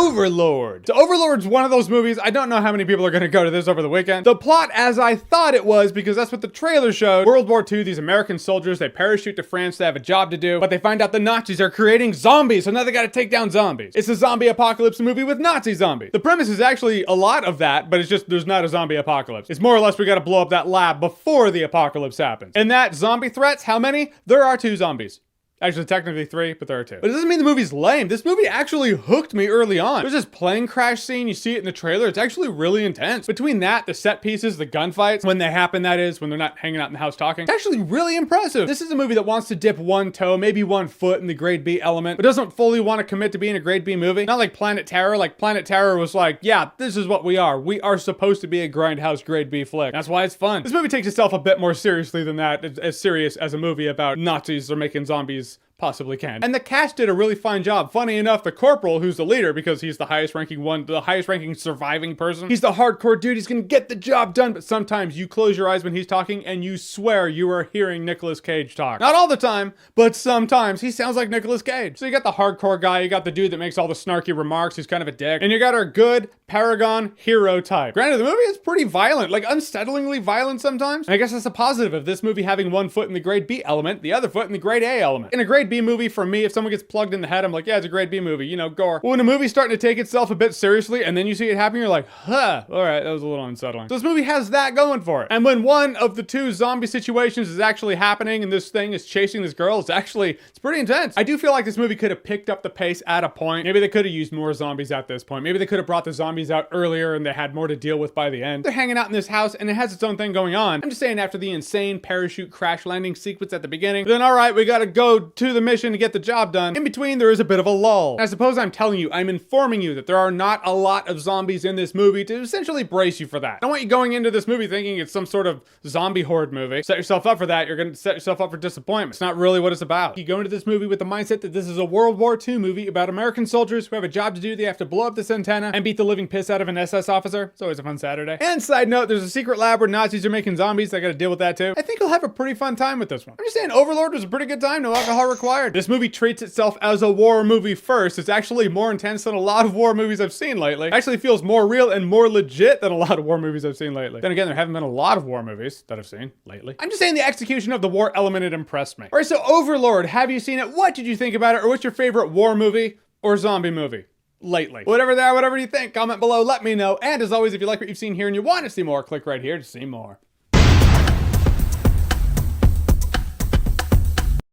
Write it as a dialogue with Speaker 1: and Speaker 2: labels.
Speaker 1: Overlord. So Overlord's one of those movies, I don't know how many people are gonna go to this over the weekend. The plot as I thought it was, because that's what the trailer showed. World War II, these American soldiers, they parachute to France, they have a job to do, but they find out the Nazis are creating zombies, so now they gotta take down zombies. It's a zombie apocalypse movie with Nazi zombies. The premise is actually a lot of that, but it's just, there's not a zombie apocalypse. It's more or less we gotta blow up that lab before the apocalypse happens. And that zombie threats, how many? There are 2 zombies. Actually, technically 3, but there are 2. But it doesn't mean the movie's lame. This movie actually hooked me early on. There's this plane crash scene, you see it in the trailer, it's actually really intense. Between that, the set pieces, the gunfights, when they happen that is, when they're not hanging out in the house talking, it's actually really impressive. This is a movie that wants to dip one toe, maybe one foot in the grade B element, but doesn't fully want to commit to being a grade B movie. Not like Planet Terror. Like Planet Terror was like, yeah, this is what we are. We are supposed to be a grindhouse grade B flick. That's why it's fun. This movie takes itself a bit more seriously than that. It's as serious as a movie about Nazis or making zombies possibly can. And the cast did a really fine job. Funny enough, the corporal, who's the leader, because he's the highest ranking one, the highest ranking surviving person, he's the hardcore dude, he's gonna get the job done, but sometimes you close your eyes when he's talking and you swear you are hearing Nicolas Cage talk. Not all the time, but sometimes he sounds like Nicolas Cage. So you got the hardcore guy, you got the dude that makes all the snarky remarks, who's kind of a dick, and you got our good paragon hero type. Granted, the movie is pretty violent, like unsettlingly violent sometimes. And I guess that's a positive of this movie having one foot in the grade B element, the other foot in the grade A element. In a grade B movie, for me, if someone gets plugged in the head, I'm like, yeah, it's a grade B movie, you know, gore. But when a movie's starting to take itself a bit seriously and then you see it happen, you're like, huh, all right, that was a little unsettling. So this movie has that going for it. And when one of the 2 zombie situations is actually happening and this thing is chasing this girl, it's pretty intense. I do feel like this movie could have picked up the pace at a point. Maybe they could have used more zombies at this point. Maybe they could have brought the zombies out earlier and they had more to deal with by the end. They're hanging out in this house and it has its own thing going on. I'm just saying, after the insane parachute crash landing sequence at the beginning, then all right, we gotta go to the mission to get the job done. In between, there is a bit of a lull. And I suppose I'm telling you, I'm informing you that there are not a lot of zombies in this movie to essentially brace you for that. I don't want you going into this movie thinking it's some sort of zombie horde movie. Set yourself up for that. You're gonna set yourself up for disappointment. It's not really what it's about. You go into this movie with the mindset that this is a World War II movie about American soldiers who have a job to do. They have to blow up this antenna and beat the living piss out of an SS officer. It's always a fun Saturday. And side note, there's a secret lab where Nazis are making zombies. I gotta deal with that too. I think you'll have a pretty fun time with this one. I'm just saying, Overlord was a pretty good time. No alcohol required. This movie treats itself as a war movie first. It's actually more intense than a lot of war movies I've seen lately. It actually feels more real and more legit than a lot of war movies I've seen lately. Then again, there haven't been a lot of war movies that I've seen lately. I'm just saying the execution of the war element, it impressed me. All right, so Overlord, have you seen it? What did you think about it? Or what's your favorite war movie or zombie movie lately? Whatever they are, whatever you think, comment below, let me know. And as always, if you like what you've seen here and you want to see more, click right here to see more.